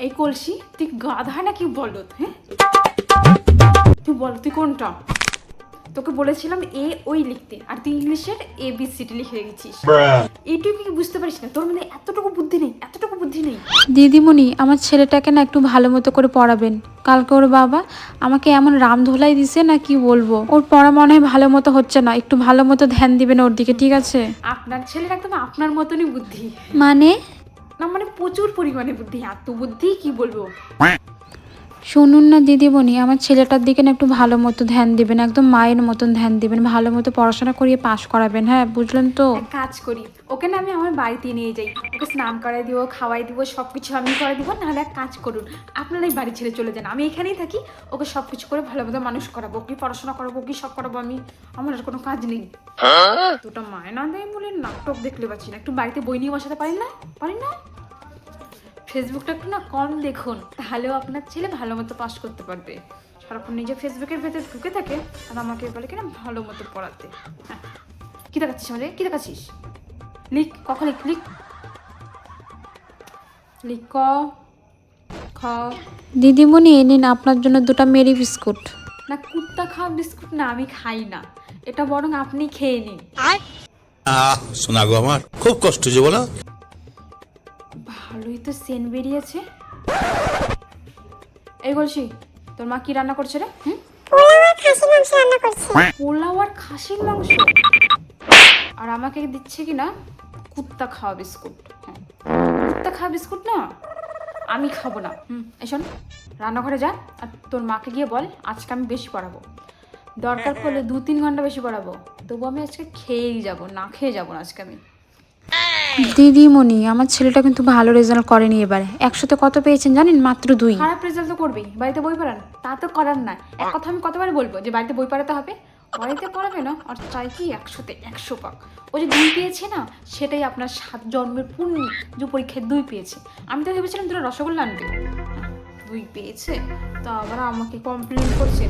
এই কলসি তুই গাধা নাকি বলত? হ্যাঁ তুই বল, তুই কোনটা? তোকে বলেছিলাম এ ওই লিখতে, আর তুই ইংলিশের ABCD লিখে রেখেছিস। এইটুকু কি বুঝতে পারিস না? তোর মধ্যে এতটুকু বুদ্ধি নেই, এতটুকু বুদ্ধি নেই। দিদিমণি, আমার ছেলেটাকে না একটু ভালো মতো করে পড়াবেন। কালকে ওর বাবা আমাকে এমন রামধোলাই দিছে না, কি বলবো। ওর পড়া মনে হয় ভালো মতো হচ্ছে না, একটু ভালো মতো ধ্যান দিবেন ওর দিকে, ঠিক আছে? আপনার ছেলের একদম আপনার মতনই বুদ্ধি। মানে? না মানে প্রচুর পরিমাণে বুদ্ধি, এত বুদ্ধি কি বলবো। শুনুন না দিদিমণি, আমার ছেলেটার দিকে না একটু ভালো মতো ধ্যান দিবেন, একদম মায়ের মতন ধ্যান দিবেন, ভালো মতো পড়াশোনা করিয়ে পাশ করাবেন, হ্যাঁ বুঝলেন তো? এক কাজ করি, ওকে না আমি আমার বাড়িতে নিয়ে যাই, ওকে স্নান করাই দিব, খাওয়াই দিব, সব কিছু আমি করে দিব। নাহলে এক কাজ করুন, আপনারাই বাড়ি ছেড়ে চলে যান, আমি এখানেই থাকি, ওকে সব কিছু করে ভালো মতো মানুষ করাবো, কি পড়াশোনা করাবো, কি সব করাবো আমি। আমার আর কোনো কাজ নেই। দুটো মায়না দেয় বলে নাটক দেখলে পাচ্ছি না। একটু বাড়িতে বই নিয়ে বসাতে পারেন না? পারেন না? ফেসবুকটা একটু না কম দেখুন, তাহলেও আপনার ছেলে ভালো মতো পাস করতে পারবে। সারাক্ষণ নিজে ফেসবুকের ভেতরে ঢুকে থাকে আর আমাকে বলে কিনা ভালো মতো পড়াতে। হ্যাঁ, কি দেখাচ্ছিস আমাদের? কি দেখাচ্ছিস? লিখ, কখন লিখ, লিখ লিখ, ক খ। দিদিমণি, এ নিন আপনার জন্য দুটো মেরি বিস্কুট। না কুত্তা খাওয়া বিস্কুট না, আমি খাই না এটা, বরং আপনি খেয়ে নিন। শোনা গো, আমার খুব কষ্ট যে বলো। ভালোই তো সেন বেরিয়েছে। এই বলছি, তোর মা কি রান্না করছে রে? পোলাও আর খাসির মাংস, আর আমাকে দিচ্ছে কি না কুত্তা খাওয়া বিস্কুট। হ্যাঁ, কুত্তা খাওয়া বিস্কুট না, আমি খাবো না। এই শোন, রান্নাঘরে যা, আর তোর মাকে গিয়ে বল আজকে আমি বেশি পড়াবো, দরকার পড়লে 2-3 ঘন্টা বেশি পড়াবো, তবু আমি আজকে খেয়েই যাবো, না খেয়ে যাবো না আজকে আমি। দিদিমণি, আমার ছেলেটা কিন্তু ভালো রেজাল্ট করেনি এবারে। 100-তে কত পেয়েছেন জানেন? মাত্র 2। খারাপ রেজাল্ট তো করবেই, বাড়িতে বই পড়ান, তা তো করার না। এক কথা আমি কতবার বলবো যে বাড়িতে বই পড়াতে হবে? বাড়িতে পড়াবে না, আর চাই কি 100-তে 100 পাক। ও যে 2 পেয়েছে না, সেটাই আপনার 7 জন্মের পুণ্য যে পরীক্ষায় 2 পেয়েছে। আমি তো ভেবেছিলাম তোরা রসগোল্লা আনবে, 2 পেয়েছে, তা আবার আমাকে কমপ্লেন করছে।